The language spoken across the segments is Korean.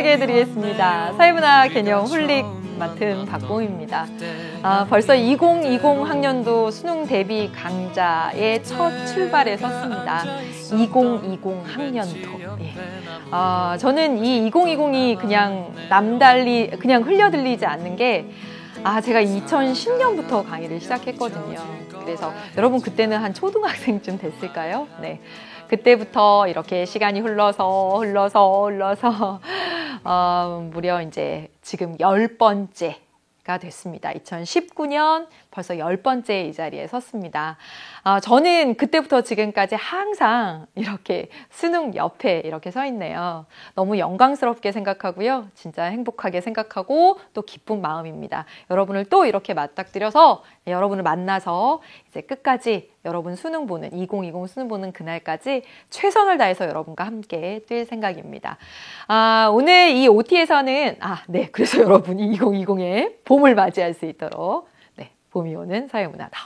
소개해드리겠습니다. 사회문화 개념 홀릭 맡은 박봉입니다. 벌써 2020 학년도 수능 대비 강좌의 첫 출발에 섰습니다. 2020 학년도. 예. 저는 이 2020이 그냥 남달리 그냥 흘려들리지 않는 게 제가 2010년부터 강의를 시작했거든요. 그래서 여러분 그때는 한 초등학생쯤 됐을까요? 네. 그때부터 이렇게 시간이 흘러서 무려 이제 지금 10번째가 됐습니다. 2019년 벌써 10번째 이 자리에 섰습니다. 저는 그때부터 지금까지 항상 이렇게 수능 옆에 이렇게 서 있네요. 너무 영광스럽게 생각하고요. 진짜 행복하게 생각하고 또 기쁜 마음입니다. 여러분을 또 이렇게 맞닥뜨려서 여러분을 만나서 이제 끝까지 여러분 수능 보는 2020 수능 보는 그날까지 최선을 다해서 여러분과 함께 뛸 생각입니다. 오늘 이 OT에서는 그래서 여러분이 2020에 봄을 맞이할 수 있도록 봄이 오는 사회문화다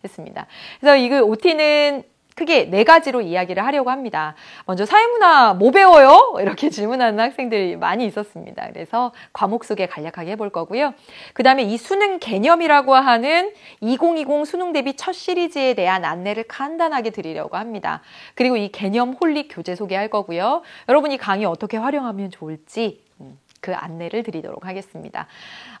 했습니다. 그래서 이 OT는 크게 4가지로 이야기를 하려고 합니다. 먼저 사회문화 뭐 배워요? 이렇게 질문하는 학생들이 많이 있었습니다. 그래서 과목 소개 간략하게 해볼 거고요. 그 다음에 이 수능 개념이라고 하는 2020 수능 대비 첫 시리즈에 대한 안내를 간단하게 드리려고 합니다. 그리고 이 개념 홀릭 교재 소개할 거고요. 여러분이 강의 어떻게 활용하면 좋을지 그 안내를 드리도록 하겠습니다.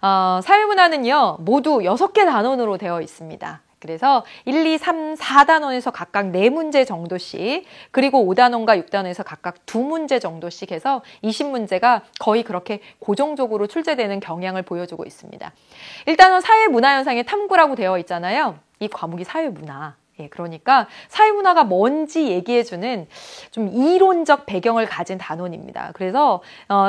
사회문화는요, 모두 6개 단원으로 되어 있습니다. 그래서 1, 2, 3, 4단원에서 각각 4문제 정도씩, 그리고 5단원과 6단원에서 각각 2문제 정도씩 해서 20문제가 거의 그렇게 고정적으로 출제되는 경향을 보여주고 있습니다. 1단원 사회문화현상의 탐구라고 되어 있잖아요. 이 과목이 사회문화. 그러니까 사회문화가 뭔지 얘기해주는 좀 이론적 배경을 가진 단원입니다. 그래서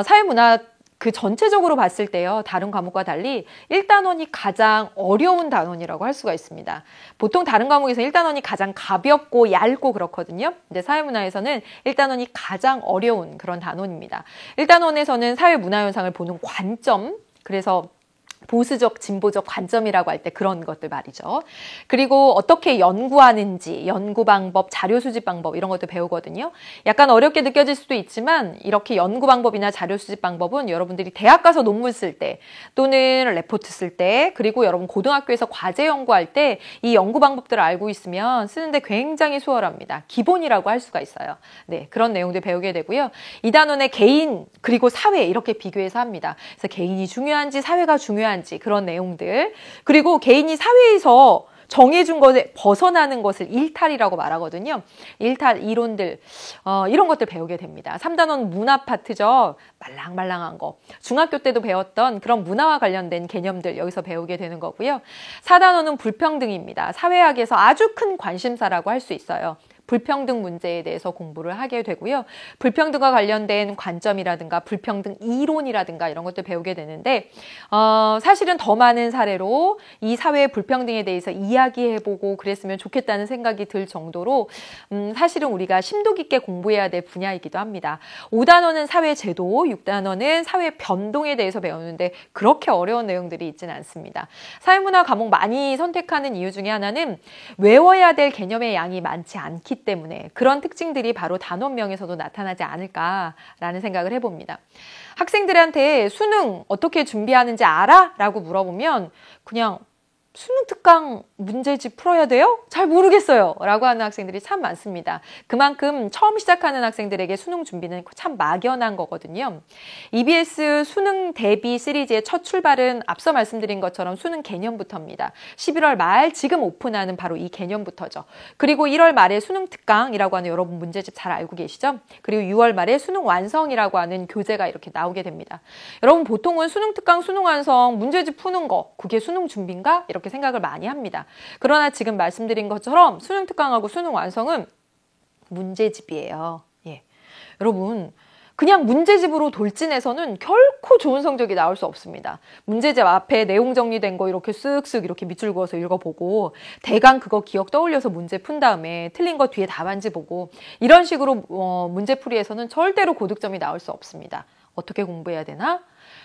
사회문화 그 전체적으로 봤을 때요, 다른 과목과 달리 1단원이 가장 어려운 단원이라고 할 수가 있습니다. 보통 다른 과목에서 1단원이 가장 가볍고 얇고 그렇거든요. 근데 사회문화에서는 1단원이 가장 어려운 그런 단원입니다. 1단원에서는 사회문화현상을 보는 관점, 그래서 보수적, 진보적 관점이라고 할 때 그런 것들 말이죠. 그리고 어떻게 연구하는지, 연구 방법, 자료 수집 방법 이런 것도 배우거든요. 약간 어렵게 느껴질 수도 있지만 이렇게 연구 방법이나 자료 수집 방법은 여러분들이 대학 가서 논문 쓸 때 또는 레포트 쓸 때, 그리고 여러분 고등학교에서 과제 연구할 때 이 연구 방법들을 알고 있으면 쓰는데 굉장히 수월합니다. 기본이라고 할 수가 있어요. 네, 그런 내용들 배우게 되고요. 이 단원의 개인 그리고 사회 이렇게 비교해서 합니다. 그래서 개인이 중요한지 사회가 중요한지 그런 내용들, 그리고 개인이 사회에서 정해준 것에 벗어나는 것을 일탈이라고 말하거든요. 일탈 이론들, 이런 것들 배우게 됩니다. 3단원 문화 파트죠. 말랑말랑한 거. 중학교 때도 배웠던 그런 문화와 관련된 개념들 여기서 배우게 되는 거고요. 4단원은 불평등입니다. 사회학에서 아주 큰 관심사라고 할 수 있어요. 불평등 문제에 대해서 공부를 하게 되고요. 불평등과 관련된 관점이라든가 불평등 이론이라든가 이런 것도 배우게 되는데 사실은 더 많은 사례로 이 사회의 불평등에 대해서 이야기해보고 그랬으면 좋겠다는 생각이 들 정도로 사실은 우리가 심도 깊게 공부해야 될 분야이기도 합니다. 5단원은 사회제도, 6단원은 사회 변동에 대해서 배우는데 그렇게 어려운 내용들이 있지는 않습니다. 사회문화 과목 많이 선택하는 이유 중에 하나는 외워야 될 개념의 양이 많지 않기 때문에 그런 특징들이 바로 단원명에서도 나타나지 않을까라는 생각을 해봅니다. 학생들한테 수능 어떻게 준비하는지 알아? 라고 물어보면 그냥 수능 특강 문제집 풀어야 돼요? 잘 모르겠어요 라고 하는 학생들이 참 많습니다. 그만큼 처음 시작하는 학생들에게 수능 준비는 참 막연한 거거든요. EBS 수능 대비 시리즈의 첫 출발은 앞서 말씀드린 것처럼 수능 개념부터입니다. 11월 말 지금 오픈하는 바로 이 개념부터죠. 그리고 1월 말에 수능 특강이라고 하는 여러분 문제집 잘 알고 계시죠? 그리고 6월 말에 수능 완성이라고 하는 교재가 이렇게 나오게 됩니다. 여러분 보통은 수능 특강, 수능 완성, 문제집 푸는 거 그게 수능 준비인가? 이렇게 생각을 많이 합니다. 그러나 지금 말씀드린 것처럼 수능 특강하고 수능 완성은 문제집이에요. 예. 여러분 그냥 문제집으로 돌진해서는 결코 좋은 성적이 나올 수 없습니다. 문제집 앞에 내용 정리된 거 이렇게 쓱쓱 이렇게 밑줄 그어서 읽어보고 대강 그거 기억 떠올려서 문제 푼 다음에 틀린 거 뒤에 답안지 보고 이런 식으로 문제풀이에서는 절대로 고득점이 나올 수 없습니다. 어떻게 공부해야 되나?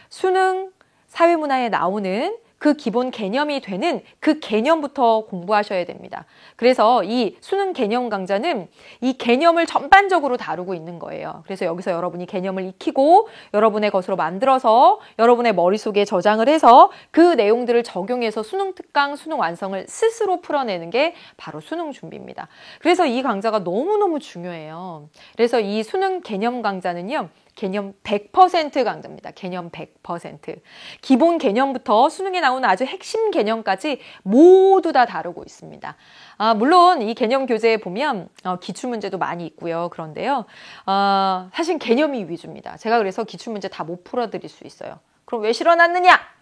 수능, 사회문화에 나오는 그 그 기본 개념이 되는 그 개념부터 공부하셔야 됩니다. 그래서 이 수능 개념 강좌는 이 개념을 전반적으로 다루고 있는 거예요. 그래서 여기서 여러분이 개념을 익히고 여러분의 것으로 만들어서 여러분의 머릿속에 저장을 해서 그 내용들을 적용해서 수능 특강, 수능 완성을 스스로 풀어내는 게 바로 수능 준비입니다. 그래서 이 강좌가 너무너무 중요해요. 그래서 이 수능 개념 강좌는요, 개념 100% 강좌입니다. 개념 100%. 기본 개념부터 수능에 나오는 아주 핵심 개념까지 모두 다 다루고 있습니다. 물론 이 개념 교재에 보면 기출문제도 많이 있고요. 그런데요, 사실 개념이 위주입니다. 제가 그래서 기출문제 다 못 풀어드릴 수 있어요. 그럼 왜 실어놨느냐?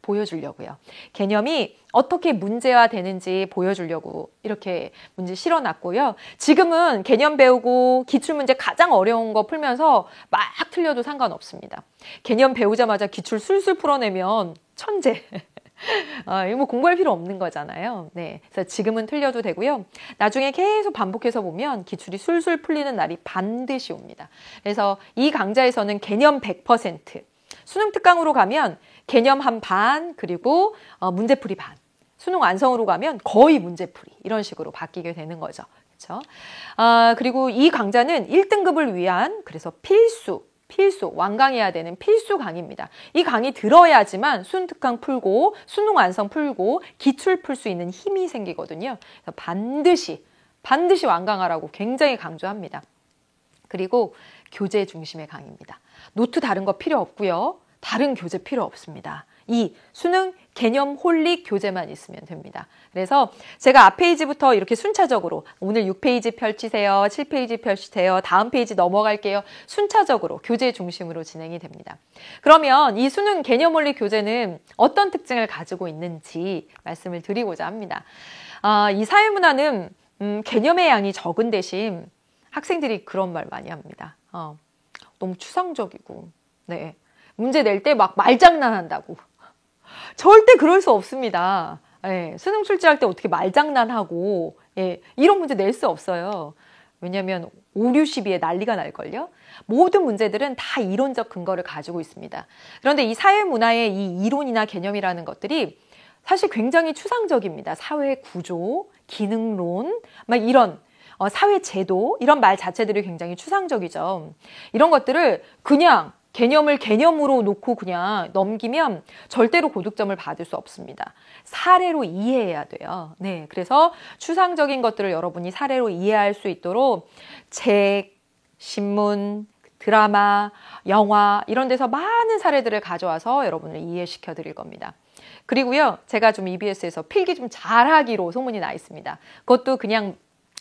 보여주려고요. 개념이 어떻게 문제화 되는지 보여주려고 이렇게 문제 실어놨고요. 지금은 개념 배우고 기출문제 가장 어려운 거 풀면서 막 틀려도 상관없습니다. 개념 배우자마자 기출 술술 풀어내면 천재. 이거 뭐 공부할 필요 없는 거잖아요. 네, 그래서 지금은 틀려도 되고요. 나중에 계속 반복해서 보면 기출이 술술 풀리는 날이 반드시 옵니다. 그래서 이 강좌에서는 개념 100%, 수능 특강으로 가면 개념 한 반, 그리고 문제풀이 반. 수능 완성으로 가면 거의 문제풀이. 이런 식으로 바뀌게 되는 거죠. 그렇죠? 그리고 이 강좌는 1등급을 위한, 그래서 필수, 완강해야 되는 필수 강의입니다. 이 강의 들어야지만 수능 특강 풀고, 수능 완성 풀고, 기출 풀 수 있는 힘이 생기거든요. 그래서 반드시 완강하라고 굉장히 강조합니다. 그리고 교재 중심의 강의입니다. 노트 다른 거 필요 없고요. 다른 교재 필요 없습니다. 이 수능 개념 홀릭 교재만 있으면 됩니다. 그래서 제가 앞 페이지부터 이렇게 순차적으로 오늘 6페이지 펼치세요. 7페이지 펼치세요. 다음 페이지 넘어갈게요. 순차적으로 교재 중심으로 진행이 됩니다. 그러면 이 수능 개념 홀릭 교재는 어떤 특징을 가지고 있는지 말씀을 드리고자 합니다. 이 사회문화는 개념의 양이 적은 대신 학생들이 그런 말 많이 합니다. 너무 추상적이고, 네. 문제 낼 때 막 말장난한다고. 절대 그럴 수 없습니다. 예, 수능 출제할 때 어떻게 말장난하고, 예, 이런 문제 낼 수 없어요. 왜냐하면 오류 시비에 난리가 날걸요. 모든 문제들은 다 이론적 근거를 가지고 있습니다. 그런데 이 사회문화의 이 이론이나 개념이라는 것들이 사실 굉장히 추상적입니다. 사회 구조, 기능론, 막 이런 사회 제도, 이런 말 자체들이 굉장히 추상적이죠. 이런 것들을 그냥 개념을 개념으로 놓고 그냥 넘기면 절대로 고득점을 받을 수 없습니다. 사례로 이해해야 돼요. 네, 그래서 추상적인 것들을 여러분이 사례로 이해할 수 있도록 책, 신문, 드라마, 영화 이런 데서 많은 사례들을 가져와서 여러분을 이해시켜 드릴 겁니다. 그리고요, 제가 좀 EBS에서 필기 좀 잘하기로 소문이 나 있습니다. 그것도 그냥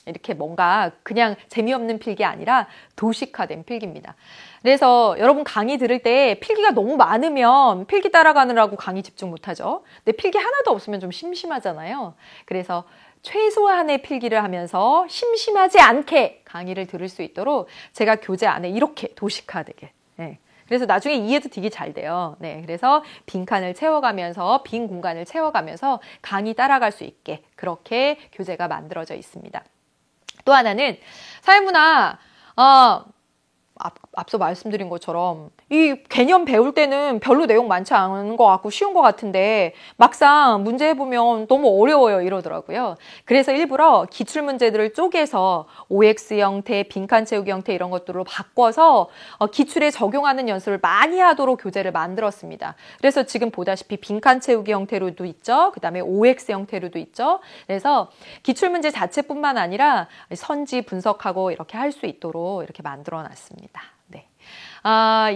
이렇게 뭔가 그냥 재미없는 필기 아니라 도식화된 필기입니다. 그래서 여러분 강의 들을 때 필기가 너무 많으면 필기 따라가느라고 강의 집중 못하죠. 근데 필기 하나도 없으면 좀 심심하잖아요. 그래서 최소한의 필기를 하면서 심심하지 않게 강의를 들을 수 있도록 제가 교재 안에 이렇게 도식화되게. 네. 그래서 나중에 이해도 되게 잘 돼요. 네, 그래서 빈칸을 채워가면서 빈 공간을 채워가면서 강의 따라갈 수 있게 그렇게 교재가 만들어져 있습니다. 또 하나는 사회문화, 앞서 말씀드린 것처럼 이 개념 배울 때는 별로 내용 많지 않은 것 같고 쉬운 것 같은데 막상 문제 해보면 너무 어려워요 이러더라고요. 그래서 일부러 기출문제들을 쪼개서 OX 형태, 빈칸 채우기 형태 이런 것들로 바꿔서 기출에 적용하는 연습을 많이 하도록 교재를 만들었습니다. 그래서 지금 보다시피 빈칸 채우기 형태로도 있죠. 그 다음에 OX 형태로도 있죠. 그래서 기출문제 자체뿐만 아니라 선지 분석하고 이렇게 할 수 있도록 이렇게 만들어 놨습니다. 네.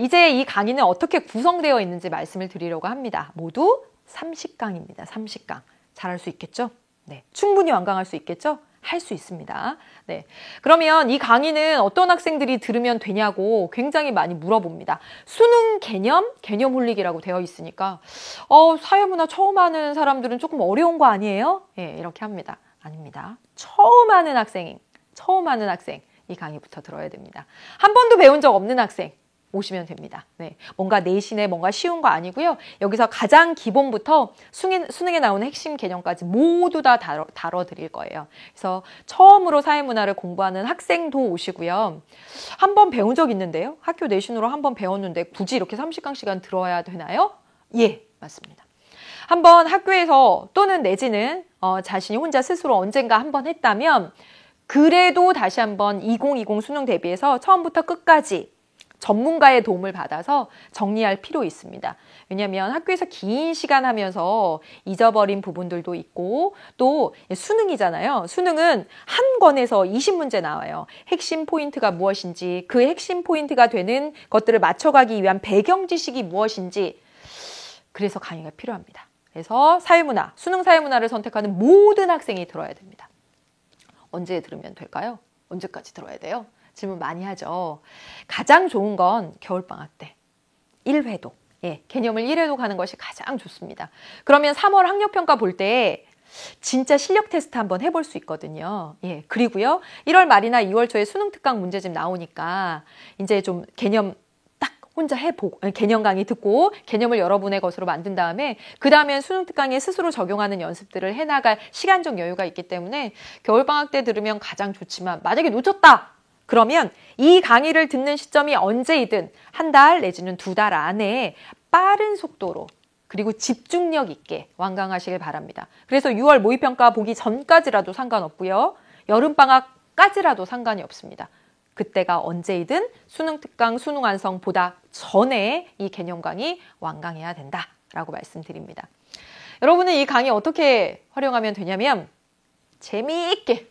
이제 이 강의는 어떻게 구성되어 있는지 말씀을 드리려고 합니다. 모두 30강입니다. 30강. 잘할 수 있겠죠? 네. 충분히 완강할 수 있겠죠? 할 수 있습니다. 네. 그러면 이 강의는 어떤 학생들이 들으면 되냐고 굉장히 많이 물어봅니다. 수능 개념 홀릭이라고 되어 있으니까 사회문화 처음 하는 사람들은 조금 어려운 거 아니에요? 예, 이렇게 합니다. 아닙니다. 처음 하는 학생 이 강의부터 들어야 됩니다. 한 번도 배운 적 없는 학생 오시면 됩니다. 네, 뭔가 내신에 뭔가 쉬운 거 아니고요. 여기서 가장 기본부터 수능에 나오는 핵심 개념까지 모두 다 다뤄드릴 거예요. 그래서 처음으로 사회문화를 공부하는 학생도 오시고요. 한 번 배운 적 있는데요. 학교 내신으로 한 번 배웠는데 굳이 이렇게 30강 시간 들어야 되나요? 예, 맞습니다. 한번 학교에서 또는 내지는 자신이 혼자 스스로 언젠가 한번 했다면 그래도 다시 한번 2020 수능 대비해서 처음부터 끝까지 전문가의 도움을 받아서 정리할 필요 있습니다. 왜냐하면 학교에서 긴 시간 하면서 잊어버린 부분들도 있고 또 수능이잖아요. 수능은 한 권에서 20문제 나와요. 핵심 포인트가 무엇인지 그 핵심 포인트가 되는 것들을 맞춰가기 위한 배경 지식이 무엇인지 그래서 강의가 필요합니다. 그래서 사회문화, 수능 사회문화를 선택하는 모든 학생이 들어야 됩니다. 언제 들으면 될까요? 언제까지 들어야 돼요? 질문 많이 하죠. 가장 좋은 건 겨울방학 때 1회독, 개념을 1회독 하는 것이 가장 좋습니다. 그러면 3월 학력평가 볼 때 진짜 실력 테스트 한번 해볼 수 있거든요. 그리고요 1월 말이나 2월 초에 수능 특강 문제집 나오니까 이제 좀 개념 딱 혼자 해보고 개념 강의 듣고 개념을 여러분의 것으로 만든 다음에 그 다음엔 수능 특강에 스스로 적용하는 연습들을 해나갈 시간적 여유가 있기 때문에 겨울방학 때 들으면 가장 좋지만 만약에 놓쳤다! 그러면 이 강의를 듣는 시점이 언제이든 한 달 내지는 2달 안에 빠른 속도로 그리고 집중력 있게 완강하시길 바랍니다. 그래서 6월 모의평가 보기 전까지라도 상관없고요. 여름방학까지라도 상관이 없습니다. 그때가 언제이든 수능특강, 수능완성보다 전에 이 개념 강의 완강해야 된다라고 말씀드립니다. 여러분은 이 강의 어떻게 활용하면 되냐면 재미있게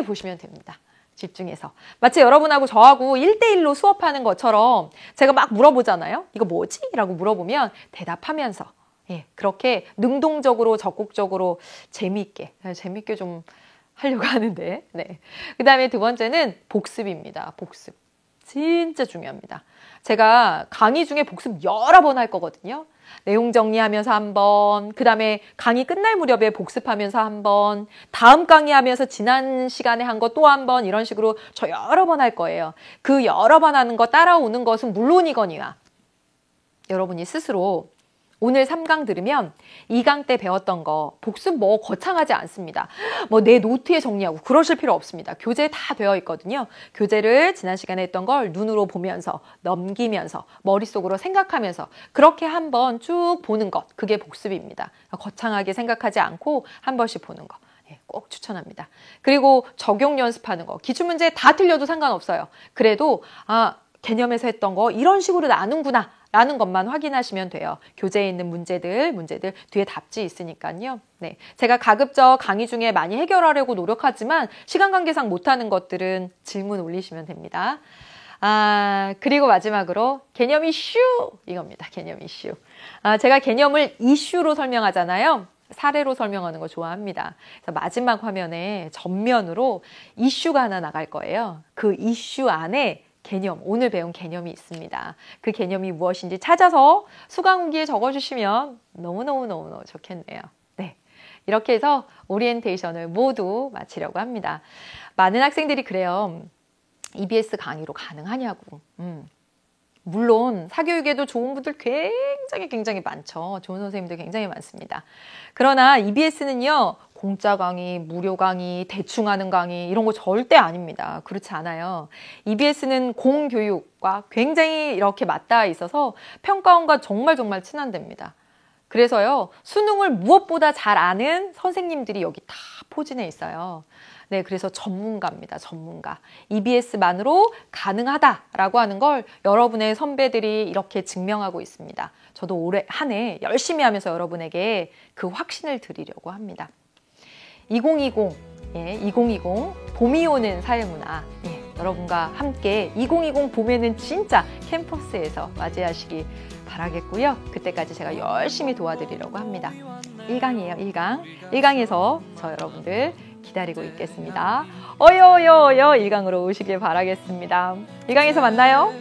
보시면 됩니다. 집중해서. 마치 여러분하고 저하고 1대1로 수업하는 것처럼 제가 막 물어보잖아요. 이거 뭐지? 라고 물어보면 대답하면서 그렇게 능동적으로 적극적으로 재미있게 좀 하려고 하는데 그 다음에 두 번째는 복습입니다. 복습. 진짜 중요합니다. 제가 강의 중에 복습 여러 번 할 거거든요. 내용 정리하면서 한 번, 그 다음에 강의 끝날 무렵에 복습하면서 한 번, 다음 강의하면서 지난 시간에 한 거 또 한 번 이런 식으로 저 여러 번 할 거예요. 그 여러 번 하는 거 따라오는 것은 물론이거니와 여러분이 스스로 오늘 3강 들으면 2강 때 배웠던 거 복습 뭐 거창하지 않습니다. 뭐 내 노트에 정리하고 그러실 필요 없습니다. 교재에 다 되어 있거든요. 교재를 지난 시간에 했던 걸 눈으로 보면서 넘기면서 머릿속으로 생각하면서 그렇게 한번 쭉 보는 것 그게 복습입니다. 거창하게 생각하지 않고 한 번씩 보는 거. 꼭 추천합니다. 그리고 적용 연습하는 거. 기출문제 다 틀려도 상관없어요. 그래도 개념에서 했던 거 이런 식으로 나누는구나 라는 것만 확인하시면 돼요. 교재에 있는 문제들 뒤에 답지 있으니까요. 제가 가급적 강의 중에 많이 해결하려고 노력하지만 시간 관계상 못하는 것들은 질문 올리시면 됩니다. 그리고 마지막으로 개념 이슈 이겁니다. 개념 이슈. 제가 개념을 이슈로 설명하잖아요. 사례로 설명하는 거 좋아합니다. 그래서 마지막 화면에 전면으로 이슈가 하나 나갈 거예요. 그 이슈 안에 개념, 오늘 배운 개념이 있습니다. 그 개념이 무엇인지 찾아서 수강후기에 적어주시면 너무너무 좋겠네요. 이렇게 해서 오리엔테이션을 모두 마치려고 합니다. 많은 학생들이 그래요. EBS 강의로 가능하냐고. 물론 사교육에도 좋은 분들 굉장히 많죠. 좋은 선생님들 굉장히 많습니다. 그러나 EBS는요. 공짜 강의, 무료 강의, 대충 하는 강의 이런 거 절대 아닙니다. 그렇지 않아요. EBS는 공교육과 굉장히 이렇게 맞닿아 있어서 평가원과 정말 친한답니다. 그래서요. 수능을 무엇보다 잘 아는 선생님들이 여기 다 포진해 있어요. 그래서 전문가입니다. 전문가. EBS만으로 가능하다라고 하는 걸 여러분의 선배들이 이렇게 증명하고 있습니다. 저도 올해 한 해 열심히 하면서 여러분에게 그 확신을 드리려고 합니다. 2020 봄이 오는 사회문화 여러분과 함께 2020 봄에는 진짜 캠퍼스에서 맞이하시기 바라겠고요. 그때까지 제가 열심히 도와드리려고 합니다. 1강이에요. 1강. 1강에서 저 여러분들 기다리고 있겠습니다. 어여여여 1강으로 오시길 바라겠습니다. 1강에서 만나요.